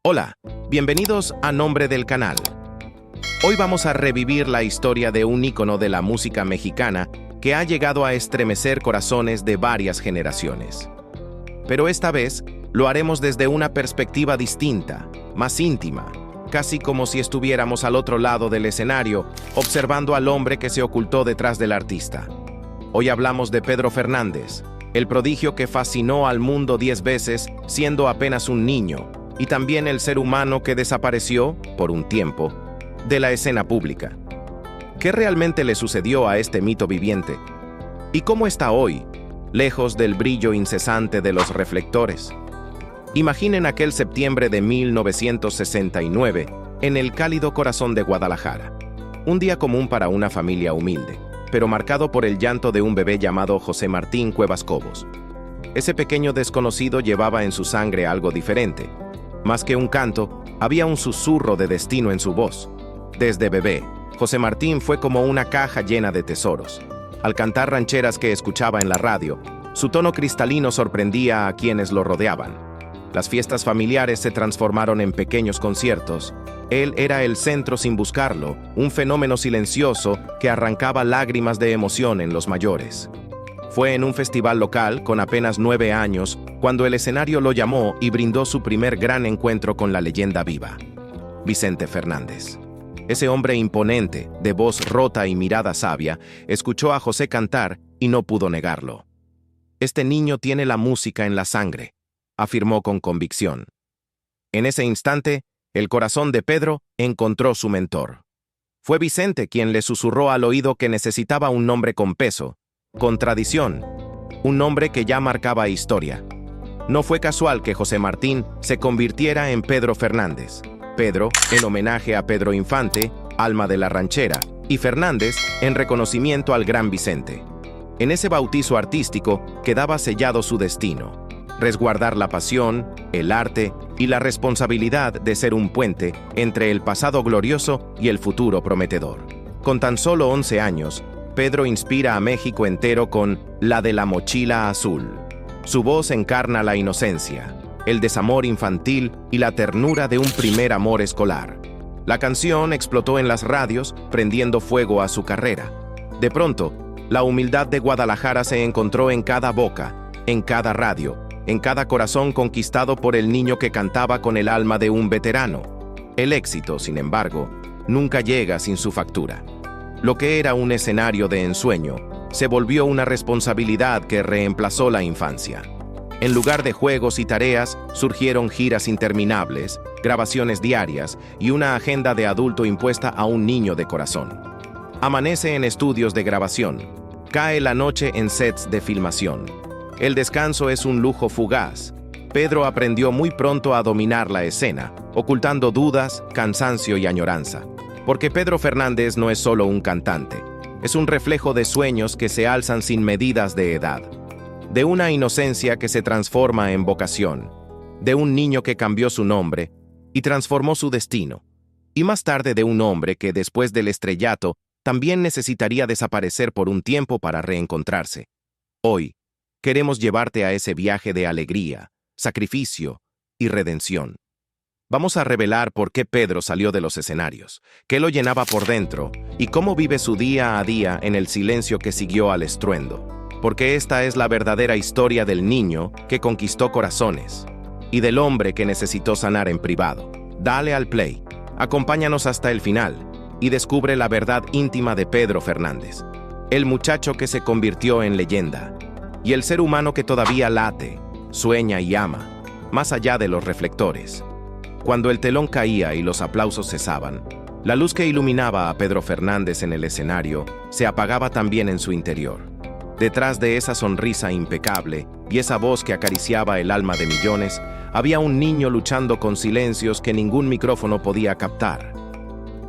Hola, bienvenidos a Nombre del Canal. Hoy vamos a revivir la historia de un ícono de la música mexicana que ha llegado a estremecer corazones de varias generaciones. Pero esta vez lo haremos desde una perspectiva distinta, más íntima, casi como si estuviéramos al otro lado del escenario, observando al hombre que se ocultó detrás del artista. Hoy hablamos de Pedro Fernández, el prodigio que fascinó al mundo 10 veces siendo apenas un niño, y también el ser humano que desapareció, por un tiempo, de la escena pública. ¿Qué realmente le sucedió a este mito viviente? ¿Y cómo está hoy, lejos del brillo incesante de los reflectores? Imaginen aquel septiembre de 1969, en el cálido corazón de Guadalajara. Un día común para una familia humilde, pero marcado por el llanto de un bebé llamado José Martín Cuevas Cobos. Ese pequeño desconocido llevaba en su sangre algo diferente. Más que un canto, había un susurro de destino en su voz. Desde bebé, José Martín fue como una caja llena de tesoros. Al cantar rancheras que escuchaba en la radio, su tono cristalino sorprendía a quienes lo rodeaban. Las fiestas familiares se transformaron en pequeños conciertos. Él era el centro sin buscarlo, un fenómeno silencioso que arrancaba lágrimas de emoción en los mayores. Fue en un festival local, con apenas 9 años, cuando el escenario lo llamó y brindó su primer gran encuentro con la leyenda viva, Vicente Fernández. Ese hombre imponente, de voz rota y mirada sabia, escuchó a José cantar y no pudo negarlo. «Este niño tiene la música en la sangre», afirmó con convicción. En ese instante, el corazón de Pedro encontró su mentor. Fue Vicente quien le susurró al oído que necesitaba un nombre con peso, con tradición, un nombre que ya marcaba historia. No fue casual que José Martín se convirtiera en Pedro Fernández. Pedro, en homenaje a Pedro Infante, alma de la ranchera, y Fernández, en reconocimiento al gran Vicente. En ese bautizo artístico quedaba sellado su destino: resguardar la pasión, el arte y la responsabilidad de ser un puente entre el pasado glorioso y el futuro prometedor. Con tan solo 11 años, Pedro inspira a México entero con La de la mochila azul. Su voz encarna la inocencia, el desamor infantil y la ternura de un primer amor escolar. La canción explotó en las radios, prendiendo fuego a su carrera. De pronto, la humildad de Guadalajara se encontró en cada boca, en cada radio, en cada corazón conquistado por el niño que cantaba con el alma de un veterano. El éxito, sin embargo, nunca llega sin su factura. Lo que era un escenario de ensueño, se volvió una responsabilidad que reemplazó la infancia. En lugar de juegos y tareas, surgieron giras interminables, grabaciones diarias y una agenda de adulto impuesta a un niño de corazón. Amanece en estudios de grabación, cae la noche en sets de filmación. El descanso es un lujo fugaz. Pedro aprendió muy pronto a dominar la escena, ocultando dudas, cansancio y añoranza. Porque Pedro Fernández no es solo un cantante, es un reflejo de sueños que se alzan sin medidas de edad, de una inocencia que se transforma en vocación, de un niño que cambió su nombre y transformó su destino, y más tarde de un hombre que después del estrellato también necesitaría desaparecer por un tiempo para reencontrarse. Hoy, queremos llevarte a ese viaje de alegría, sacrificio y redención. Vamos a revelar por qué Pedro salió de los escenarios, qué lo llenaba por dentro y cómo vive su día a día en el silencio que siguió al estruendo. Porque esta es la verdadera historia del niño que conquistó corazones y del hombre que necesitó sanar en privado. Dale al play, acompáñanos hasta el final y descubre la verdad íntima de Pedro Fernández, el muchacho que se convirtió en leyenda y el ser humano que todavía late, sueña y ama, más allá de los reflectores. Cuando el telón caía y los aplausos cesaban, la luz que iluminaba a Pedro Fernández en el escenario se apagaba también en su interior. Detrás de esa sonrisa impecable y esa voz que acariciaba el alma de millones, había un niño luchando con silencios que ningún micrófono podía captar.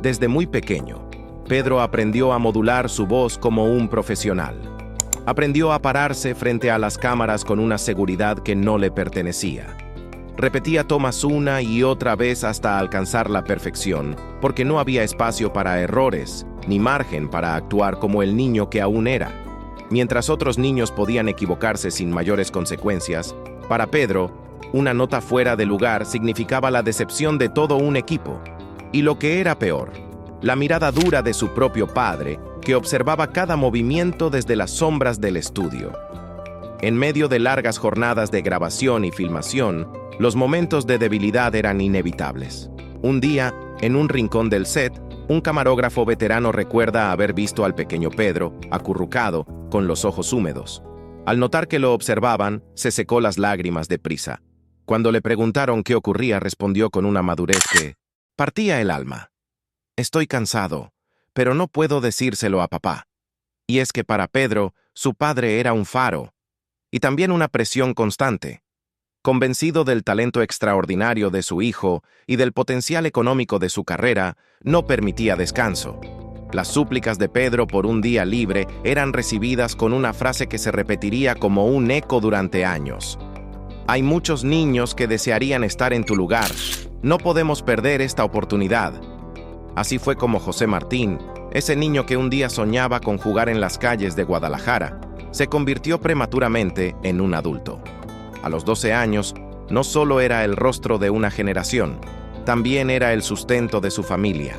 Desde muy pequeño, Pedro aprendió a modular su voz como un profesional. Aprendió a pararse frente a las cámaras con una seguridad que no le pertenecía. Repetía tomas una y otra vez hasta alcanzar la perfección, porque no había espacio para errores, ni margen para actuar como el niño que aún era. Mientras otros niños podían equivocarse sin mayores consecuencias, para Pedro, Una nota fuera de lugar significaba la decepción de todo un equipo. Y lo que era peor, la mirada dura de su propio padre, que observaba cada movimiento desde las sombras del estudio. En medio de largas jornadas de grabación y filmación, los momentos de debilidad eran inevitables. Un día, en un rincón del set, un camarógrafo veterano recuerda haber visto al pequeño Pedro, acurrucado, con los ojos húmedos. Al notar que lo observaban, se secó las lágrimas deprisa. Cuando le preguntaron qué ocurría, respondió con una madurez que partía el alma. Estoy cansado, pero no puedo decírselo a papá. Y es que para Pedro, su padre era un faro, y también una presión constante. Convencido del talento extraordinario de su hijo y del potencial económico de su carrera, no permitía descanso. Las súplicas de Pedro por un día libre eran recibidas con una frase que se repetiría como un eco durante años. Hay muchos niños que desearían estar en tu lugar. No podemos perder esta oportunidad. Así fue como José Martín, ese niño que un día soñaba con jugar en las calles de Guadalajara, se convirtió prematuramente en un adulto. A los 12 años, no solo era el rostro de una generación, también era el sustento de su familia.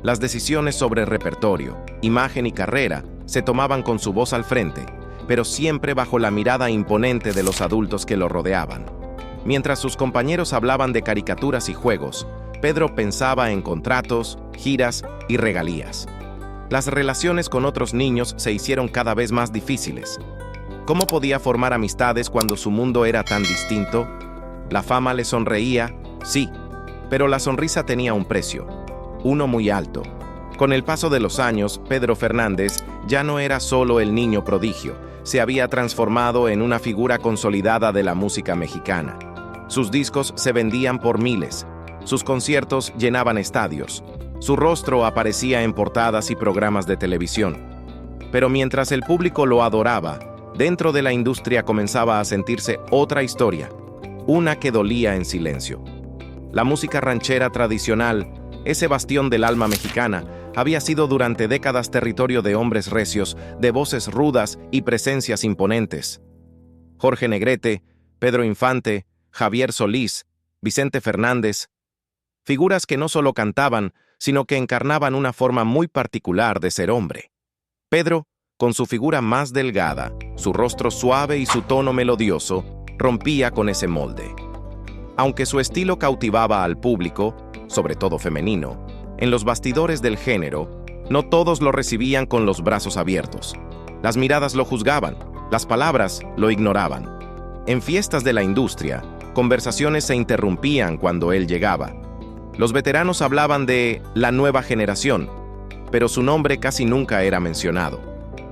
Las decisiones sobre repertorio, imagen y carrera se tomaban con su voz al frente, pero siempre bajo la mirada imponente de los adultos que lo rodeaban. Mientras sus compañeros hablaban de caricaturas y juegos, Pedro pensaba en contratos, giras y regalías. Las relaciones con otros niños se hicieron cada vez más difíciles. ¿Cómo podía formar amistades cuando su mundo era tan distinto? La fama le sonreía, sí, pero la sonrisa tenía un precio, uno muy alto. Con el paso de los años, Pedro Fernández ya no era solo el niño prodigio, se había transformado en una figura consolidada de la música mexicana. Sus discos se vendían por miles, sus conciertos llenaban estadios, su rostro aparecía en portadas y programas de televisión. Pero mientras el público lo adoraba, dentro de la industria comenzaba a sentirse otra historia, una que dolía en silencio. La música ranchera tradicional, ese bastión del alma mexicana, había sido durante décadas territorio de hombres recios, de voces rudas y presencias imponentes. Jorge Negrete, Pedro Infante, Javier Solís, Vicente Fernández, figuras que no solo cantaban, sino que encarnaban una forma muy particular de ser hombre. Pedro, con su figura más delgada, su rostro suave y su tono melodioso, rompía con ese molde. Aunque su estilo cautivaba al público, sobre todo femenino, en los bastidores del género, no todos lo recibían con los brazos abiertos. Las miradas lo juzgaban, las palabras lo ignoraban. En fiestas de la industria, conversaciones se interrumpían cuando él llegaba. Los veteranos hablaban de la nueva generación, pero su nombre casi nunca era mencionado.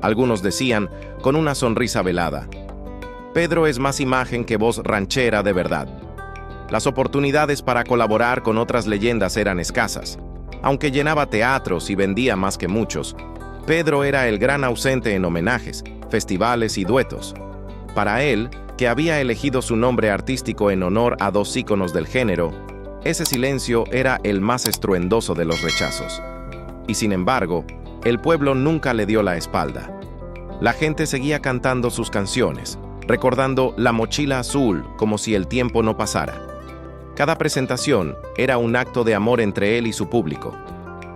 Algunos decían, con una sonrisa velada, Pedro es más imagen que voz ranchera de verdad. Las oportunidades para colaborar con otras leyendas eran escasas. Aunque llenaba teatros y vendía más que muchos, Pedro era el gran ausente en homenajes, festivales y duetos. Para él, que había elegido su nombre artístico en honor a dos íconos del género, ese silencio era el más estruendoso de los rechazos. Y sin embargo, el pueblo nunca le dio la espalda. La gente seguía cantando sus canciones, recordando La Mochila Azul como si el tiempo no pasara. Cada presentación era un acto de amor entre él y su público,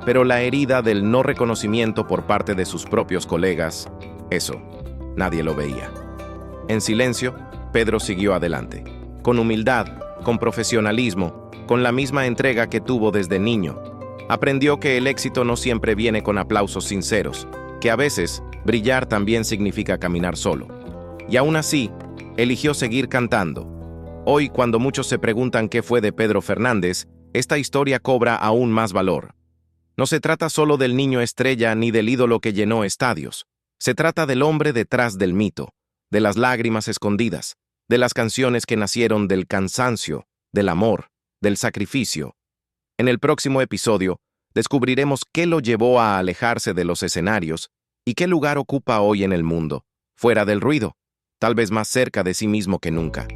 pero la herida del no reconocimiento por parte de sus propios colegas, eso, nadie lo veía. En silencio, Pedro siguió adelante, con humildad, con profesionalismo, con la misma entrega que tuvo desde niño. Aprendió que el éxito no siempre viene con aplausos sinceros, que a veces brillar también significa caminar solo. Y aún así, eligió seguir cantando. Hoy, cuando muchos se preguntan qué fue de Pedro Fernández, esta historia cobra aún más valor. No se trata solo del niño estrella ni del ídolo que llenó estadios. Se trata del hombre detrás del mito, de las lágrimas escondidas, de las canciones que nacieron del cansancio, del amor, del sacrificio. En el próximo episodio, descubriremos qué lo llevó a alejarse de los escenarios y qué lugar ocupa hoy en el mundo, fuera del ruido, tal vez más cerca de sí mismo que nunca.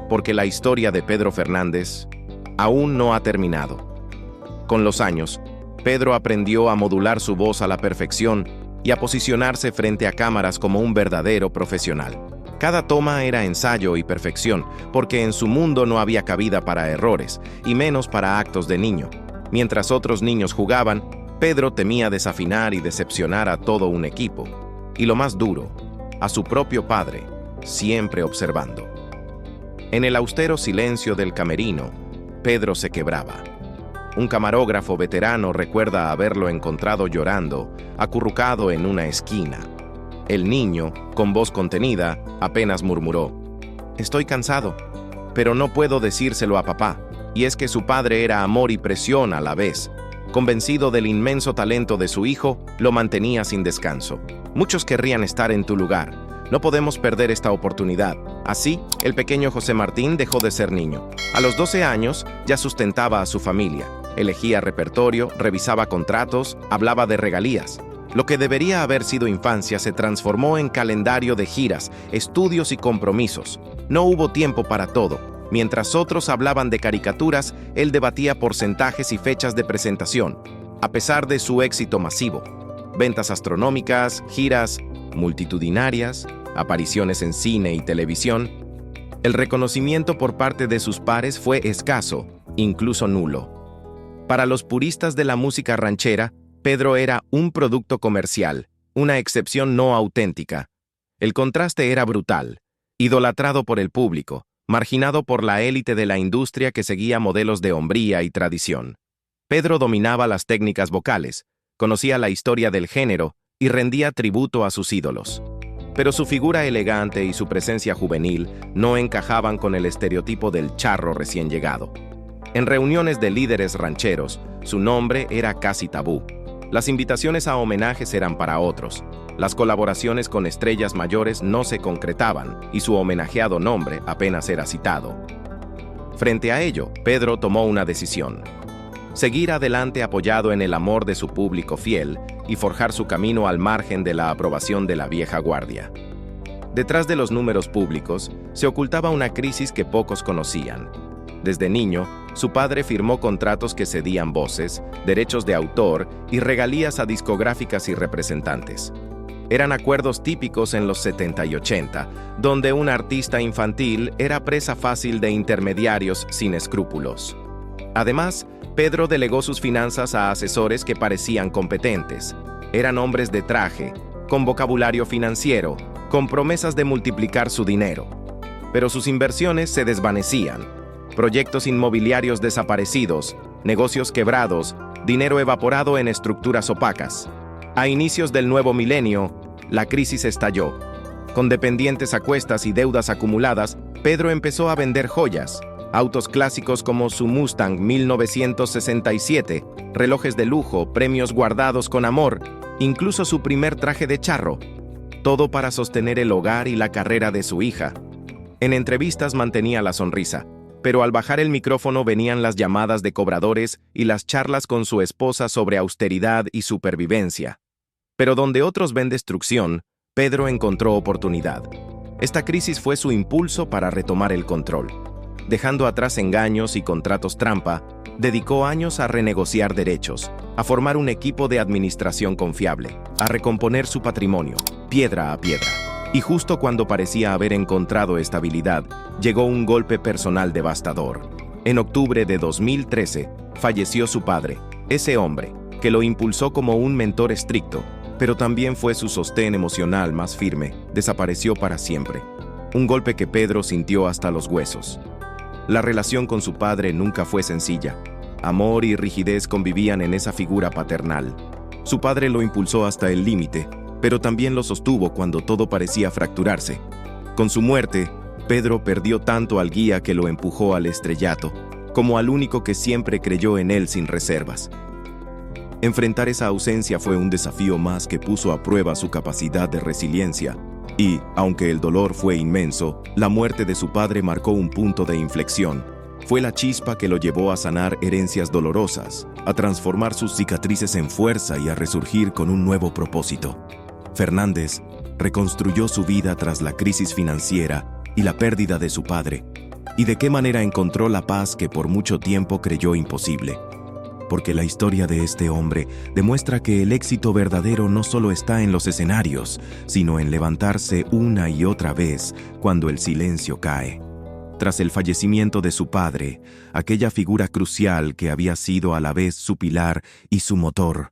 Porque la historia de Pedro Fernández aún no ha terminado. Con los años, Pedro aprendió a modular su voz a la perfección y a posicionarse frente a cámaras como un verdadero profesional. Cada toma era ensayo y perfección, porque en su mundo no había cabida para errores, y menos para actos de niño. Mientras otros niños jugaban, Pedro temía desafinar y decepcionar a todo un equipo. Y lo más duro, a su propio padre, siempre observando. En el austero silencio del camerino, Pedro se quebraba. Un camarógrafo veterano recuerda haberlo encontrado llorando, acurrucado en una esquina. El niño, con voz contenida, apenas murmuró: «Estoy cansado, pero no puedo decírselo a papá». Y es que su padre era amor y presión a la vez. Convencido del inmenso talento de su hijo, lo mantenía sin descanso. Muchos querrían estar en tu lugar. No podemos perder esta oportunidad. Así, el pequeño José Martín dejó de ser niño. A los 12 años, ya sustentaba a su familia. Elegía repertorio, revisaba contratos, hablaba de regalías. Lo que debería haber sido infancia se transformó en calendario de giras, estudios y compromisos. No hubo tiempo para todo. Mientras otros hablaban de caricaturas, él debatía porcentajes y fechas de presentación. A pesar de su éxito masivo, ventas astronómicas, giras multitudinarias, apariciones en cine y televisión, el reconocimiento por parte de sus pares fue escaso, incluso nulo. Para los puristas de la música ranchera, Pedro era un producto comercial, una excepción no auténtica. El contraste era brutal, idolatrado por el público, marginado por la élite de la industria que seguía modelos de hombría y tradición. Pedro dominaba las técnicas vocales, conocía la historia del género y rendía tributo a sus ídolos. Pero su figura elegante y su presencia juvenil no encajaban con el estereotipo del charro recién llegado. En reuniones de líderes rancheros, su nombre era casi tabú. Las invitaciones a homenajes eran para otros. Las colaboraciones con estrellas mayores no se concretaban y su homenajeado nombre apenas era citado. Frente a ello, Pedro tomó una decisión: seguir adelante apoyado en el amor de su público fiel y forjar su camino al margen de la aprobación de la vieja guardia. Detrás de los números públicos se ocultaba una crisis que pocos conocían. Desde niño, su padre firmó contratos que cedían voces, derechos de autor y regalías a discográficas y representantes. Eran acuerdos típicos en los 70 y 80, donde un artista infantil era presa fácil de intermediarios sin escrúpulos. Además, Pedro delegó sus finanzas a asesores que parecían competentes. Eran hombres de traje, con vocabulario financiero, con promesas de multiplicar su dinero. Pero sus inversiones se desvanecían. Proyectos inmobiliarios desaparecidos, negocios quebrados, dinero evaporado en estructuras opacas. A inicios del nuevo milenio, la crisis estalló. Con dependientes a cuestas y deudas acumuladas, Pedro empezó a vender joyas, autos clásicos como su Mustang 1967, relojes de lujo, premios guardados con amor, incluso su primer traje de charro. Todo para sostener el hogar y la carrera de su hija. En entrevistas mantenía la sonrisa, pero al bajar el micrófono venían las llamadas de cobradores y las charlas con su esposa sobre austeridad y supervivencia. Pero donde otros ven destrucción, Pedro encontró oportunidad. Esta crisis fue su impulso para retomar el control. Dejando atrás engaños y contratos trampa, dedicó años a renegociar derechos, a formar un equipo de administración confiable, a recomponer su patrimonio, piedra a piedra. Y justo cuando parecía haber encontrado estabilidad, llegó un golpe personal devastador. En octubre de 2013, falleció su padre, ese hombre, que lo impulsó como un mentor estricto, pero también fue su sostén emocional más firme, desapareció para siempre. Un golpe que Pedro sintió hasta los huesos. La relación con su padre nunca fue sencilla. Amor y rigidez convivían en esa figura paternal. Su padre lo impulsó hasta el límite, pero también lo sostuvo cuando todo parecía fracturarse. Con su muerte, Pedro perdió tanto al guía que lo empujó al estrellato, como al único que siempre creyó en él sin reservas. Enfrentar esa ausencia fue un desafío más que puso a prueba su capacidad de resiliencia. Y, aunque el dolor fue inmenso, la muerte de su padre marcó un punto de inflexión. Fue la chispa que lo llevó a sanar herencias dolorosas, a transformar sus cicatrices en fuerza y a resurgir con un nuevo propósito. Fernández reconstruyó su vida tras la crisis financiera y la pérdida de su padre, y de qué manera encontró la paz que por mucho tiempo creyó imposible. porque la historia de este hombre demuestra que el éxito verdadero no solo está en los escenarios, sino en levantarse una y otra vez cuando el silencio cae. Tras el fallecimiento de su padre, aquella figura crucial que había sido a la vez su pilar y su motor,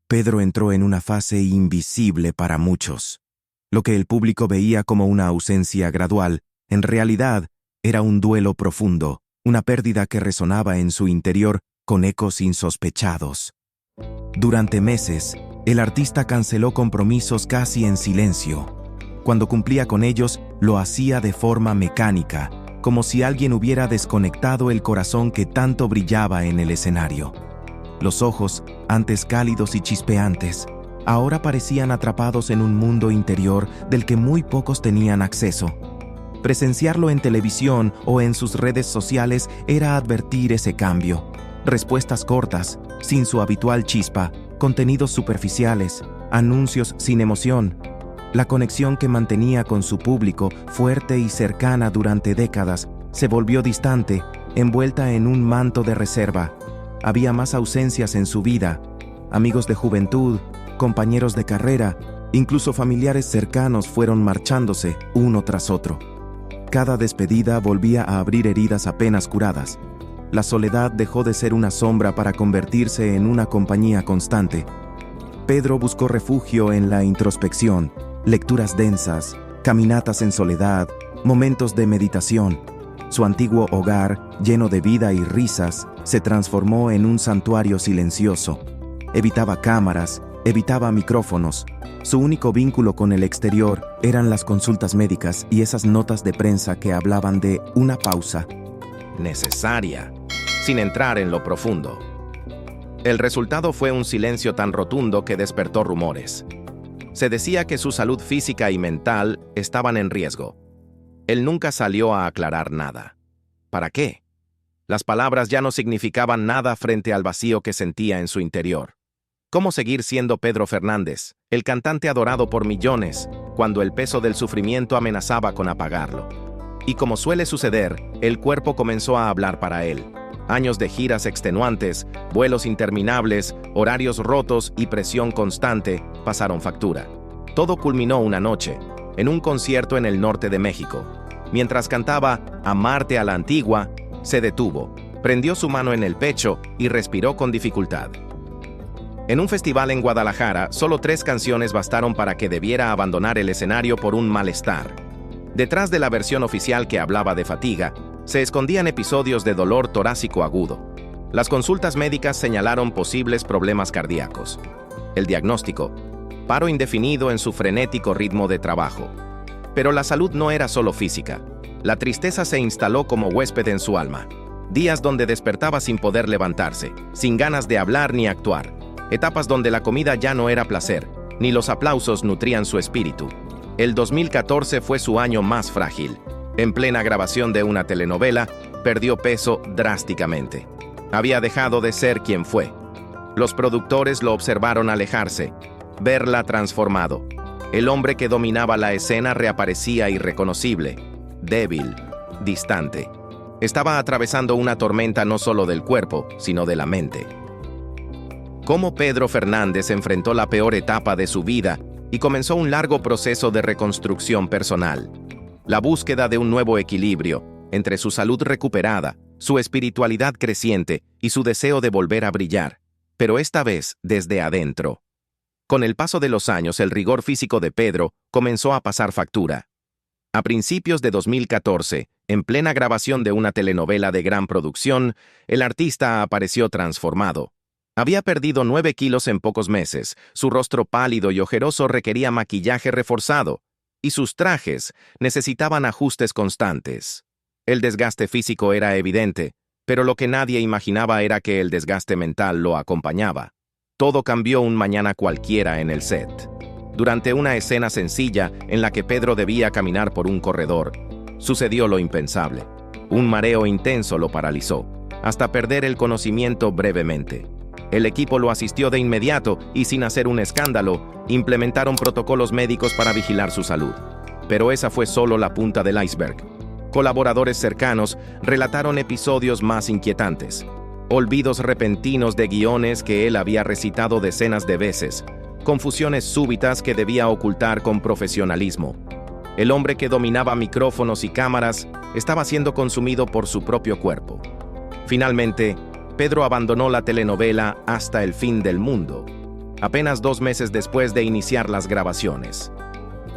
Pedro entró en una fase invisible para muchos. Lo que el público veía como una ausencia gradual, en realidad era un duelo profundo, una pérdida que resonaba en su interior con ecos insospechados. Durante meses, el artista canceló compromisos casi en silencio. Cuando cumplía con ellos, lo hacía de forma mecánica, como si alguien hubiera desconectado el corazón que tanto brillaba en el escenario. Los ojos, antes cálidos y chispeantes, ahora parecían atrapados en un mundo interior del que muy pocos tenían acceso. Presenciarlo en televisión o en sus redes sociales era advertir ese cambio. Respuestas cortas, sin su habitual chispa, contenidos superficiales, anuncios sin emoción. La conexión que mantenía con su público, fuerte y cercana durante décadas, se volvió distante, envuelta en un manto de reserva. Había más ausencias en su vida, amigos de juventud, compañeros de carrera, incluso familiares cercanos fueron marchándose uno tras otro. Cada despedida volvía a abrir heridas apenas curadas. La soledad dejó de ser una sombra para convertirse en una compañía constante. Pedro buscó refugio en la introspección, lecturas densas, caminatas en soledad, momentos de meditación. Su antiguo hogar, lleno de vida y risas, se transformó en un santuario silencioso. Evitaba cámaras, evitaba micrófonos. Su único vínculo con el exterior eran las consultas médicas y esas notas de prensa que hablaban de una pausa necesaria, sin entrar en lo profundo. El resultado fue un silencio tan rotundo que despertó rumores. Se decía que su salud física y mental estaban en riesgo. Él nunca salió a aclarar nada. ¿Para qué? Las palabras ya no significaban nada frente al vacío que sentía en su interior. ¿Cómo seguir siendo Pedro Fernández, el cantante adorado por millones, cuando el peso del sufrimiento amenazaba con apagarlo? Y como suele suceder, el cuerpo comenzó a hablar para él. Años de giras extenuantes, vuelos interminables, horarios rotos y presión constante pasaron factura. Todo culminó una noche, en un concierto en el norte de México. Mientras cantaba Amarte a la Antigua, se detuvo, prendió su mano en el pecho y respiró con dificultad. En un festival en Guadalajara, solo 3 canciones bastaron para que debiera abandonar el escenario por un malestar. Detrás de la versión oficial que hablaba de fatiga, se escondían episodios de dolor torácico agudo. Las consultas médicas señalaron posibles problemas cardíacos. El diagnóstico: paro indefinido en su frenético ritmo de trabajo. Pero la salud no era solo física. La tristeza se instaló como huésped en su alma. Días donde despertaba sin poder levantarse, sin ganas de hablar ni actuar. Etapas donde la comida ya no era placer, ni los aplausos nutrían su espíritu. El 2014 fue su año más frágil. En plena grabación de una telenovela, perdió peso drásticamente. Había dejado de ser quien fue. Los productores lo observaron alejarse, verla transformado. El hombre que dominaba la escena reaparecía irreconocible, débil, distante. Estaba atravesando una tormenta no solo del cuerpo, sino de la mente. Cómo Pedro Fernández enfrentó la peor etapa de su vida y comenzó un largo proceso de reconstrucción personal. La búsqueda de un nuevo equilibrio entre su salud recuperada, su espiritualidad creciente y su deseo de volver a brillar, pero esta vez desde adentro. Con el paso de los años, el rigor físico de Pedro comenzó a pasar factura. A principios de 2014, en plena grabación de una telenovela de gran producción, el artista apareció transformado. Había perdido 9 kilos en pocos meses, su rostro pálido y ojeroso requería maquillaje reforzado, y sus trajes necesitaban ajustes constantes. El desgaste físico era evidente, pero lo que nadie imaginaba era que el desgaste mental lo acompañaba. Todo cambió un mañana cualquiera en el set. Durante una escena sencilla en la que Pedro debía caminar por un corredor, sucedió lo impensable. Un mareo intenso lo paralizó, hasta perder el conocimiento brevemente. El equipo lo asistió de inmediato y, sin hacer un escándalo, implementaron protocolos médicos para vigilar su salud. Pero esa fue solo la punta del iceberg. Colaboradores cercanos relataron episodios más inquietantes. olvidos repentinos de guiones que él había recitado decenas de veces, confusiones súbitas que debía ocultar con profesionalismo. El hombre que dominaba micrófonos y cámaras estaba siendo consumido por su propio cuerpo. Finalmente, Pedro abandonó la telenovela Hasta el fin del mundo, apenas 2 meses después de iniciar las grabaciones.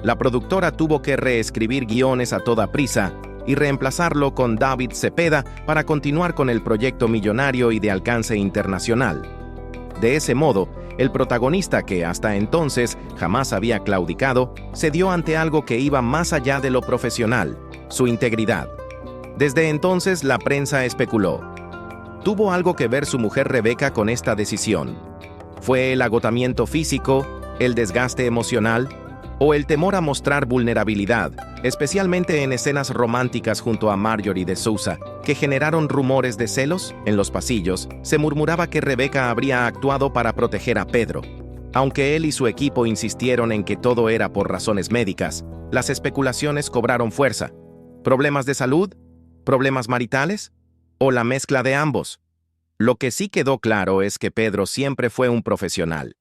La productora tuvo que reescribir guiones a toda prisa y reemplazarlo con David Cepeda para continuar con el proyecto millonario y de alcance internacional. De ese modo, el protagonista, que hasta entonces jamás había claudicado, cedió ante algo que iba más allá de lo profesional: su integridad. Desde entonces la prensa especuló: ¿tuvo algo que ver su mujer Rebeca con esta decisión? ¿Fue el agotamiento físico, el desgaste emocional o el temor a mostrar vulnerabilidad, especialmente en escenas románticas junto a Marjorie de Sousa, que generaron rumores de celos? En los pasillos se murmuraba que Rebeca habría actuado para proteger a Pedro. Aunque él y su equipo insistieron en que todo era por razones médicas, las especulaciones cobraron fuerza. ¿Problemas de salud? ¿Problemas maritales? ¿O la mezcla de ambos? Lo que sí quedó claro es que Pedro siempre fue un profesional.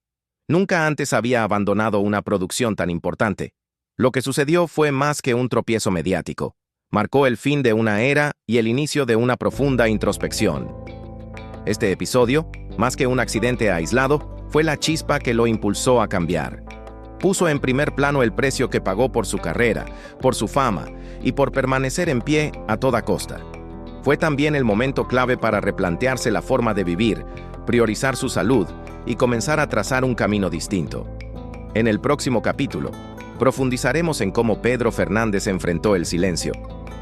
Nunca antes había abandonado una producción tan importante. Lo que sucedió fue más que un tropiezo mediático. Marcó el fin de una era y el inicio de una profunda introspección. Este episodio, más que un accidente aislado, fue la chispa que lo impulsó a cambiar. Puso en primer plano el precio que pagó por su carrera, por su fama y por permanecer en pie a toda costa. Fue también el momento clave para replantearse la forma de vivir, priorizar su salud y comenzar a trazar un camino distinto. En el próximo capítulo, profundizaremos en cómo Pedro Fernández enfrentó el silencio,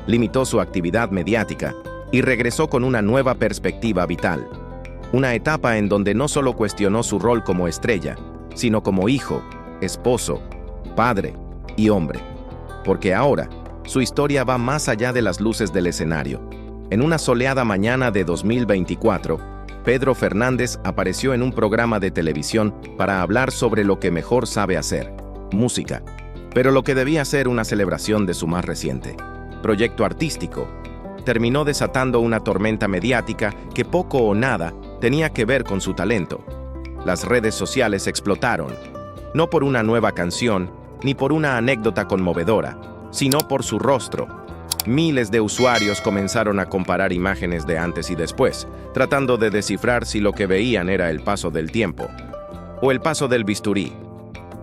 limitó su actividad mediática y regresó con una nueva perspectiva vital. Una etapa en donde no solo cuestionó su rol como estrella, sino como hijo, esposo, padre y hombre. Porque ahora, su historia va más allá de las luces del escenario. En una soleada mañana de 2024, Pedro Fernández apareció en un programa de televisión para hablar sobre lo que mejor sabe hacer: música. Pero lo que debía ser una celebración de su más reciente proyecto artístico terminó desatando una tormenta mediática que poco o nada tenía que ver con su talento. Las redes sociales explotaron, no por una nueva canción ni por una anécdota conmovedora, sino por su rostro. Miles de usuarios comenzaron a comparar imágenes de antes y después, tratando de descifrar si lo que veían era el paso del tiempo o el paso del bisturí.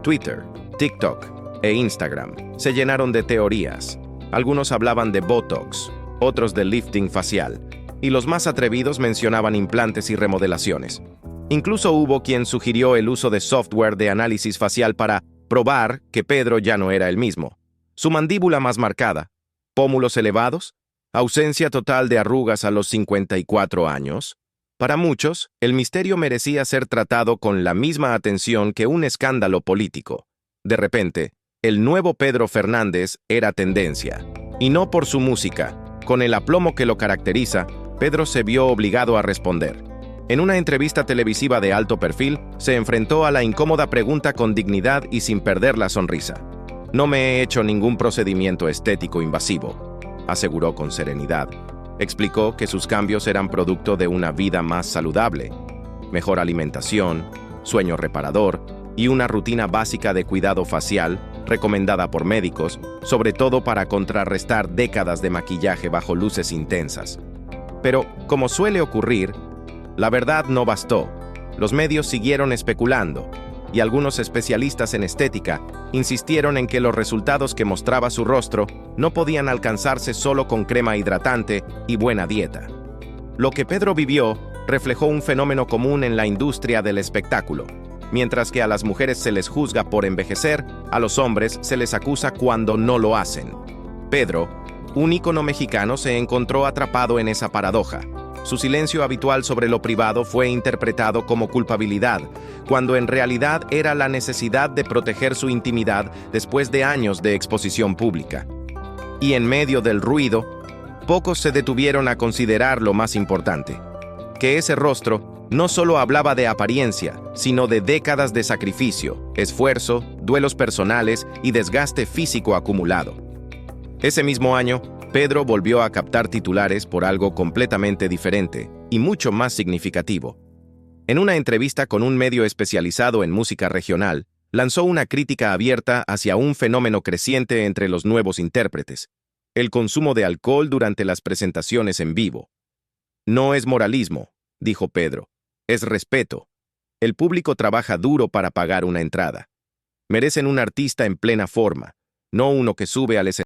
Twitter, TikTok e Instagram se llenaron de teorías. Algunos hablaban de Botox, otros de lifting facial, y los más atrevidos mencionaban implantes y remodelaciones. Incluso hubo quien sugirió el uso de software de análisis facial para probar que Pedro ya no era el mismo. Su mandíbula más marcada, pómulos elevados, ausencia total de arrugas a los 54 años. Para muchos, el misterio merecía ser tratado con la misma atención que un escándalo político. De repente, el nuevo Pedro Fernández era tendencia. Y no por su música. Con el aplomo que lo caracteriza, Pedro se vio obligado a responder. En una entrevista televisiva de alto perfil, se enfrentó a la incómoda pregunta con dignidad y sin perder la sonrisa. «No me he hecho ningún procedimiento estético invasivo», aseguró con serenidad. Explicó que sus cambios eran producto de una vida más saludable, mejor alimentación, sueño reparador y una rutina básica de cuidado facial recomendada por médicos, sobre todo para contrarrestar décadas de maquillaje bajo luces intensas. Pero, como suele ocurrir, la verdad no bastó. Los medios siguieron especulando, y algunos especialistas en estética insistieron en que los resultados que mostraba su rostro no podían alcanzarse solo con crema hidratante y buena dieta. Lo que Pedro vivió reflejó un fenómeno común en la industria del espectáculo. Mientras que a las mujeres se les juzga por envejecer, a los hombres se les acusa cuando no lo hacen. Pedro, un ícono mexicano, se encontró atrapado en esa paradoja. Su silencio habitual sobre lo privado fue interpretado como culpabilidad, cuando en realidad era la necesidad de proteger su intimidad después de años de exposición pública. Y en medio del ruido, pocos se detuvieron a considerar lo más importante: que ese rostro no solo hablaba de apariencia, sino de décadas de sacrificio, esfuerzo, duelos personales y desgaste físico acumulado. Ese mismo año, Pedro volvió a captar titulares por algo completamente diferente: y mucho más significativo. En una entrevista con un medio especializado en música regional, lanzó una crítica abierta hacia un fenómeno creciente entre los nuevos intérpretes: el consumo de alcohol durante las presentaciones en vivo. No es moralismo, dijo Pedro, es respeto. El público trabaja duro para pagar una entrada. Merecen un artista en plena forma, no uno que sube al escenario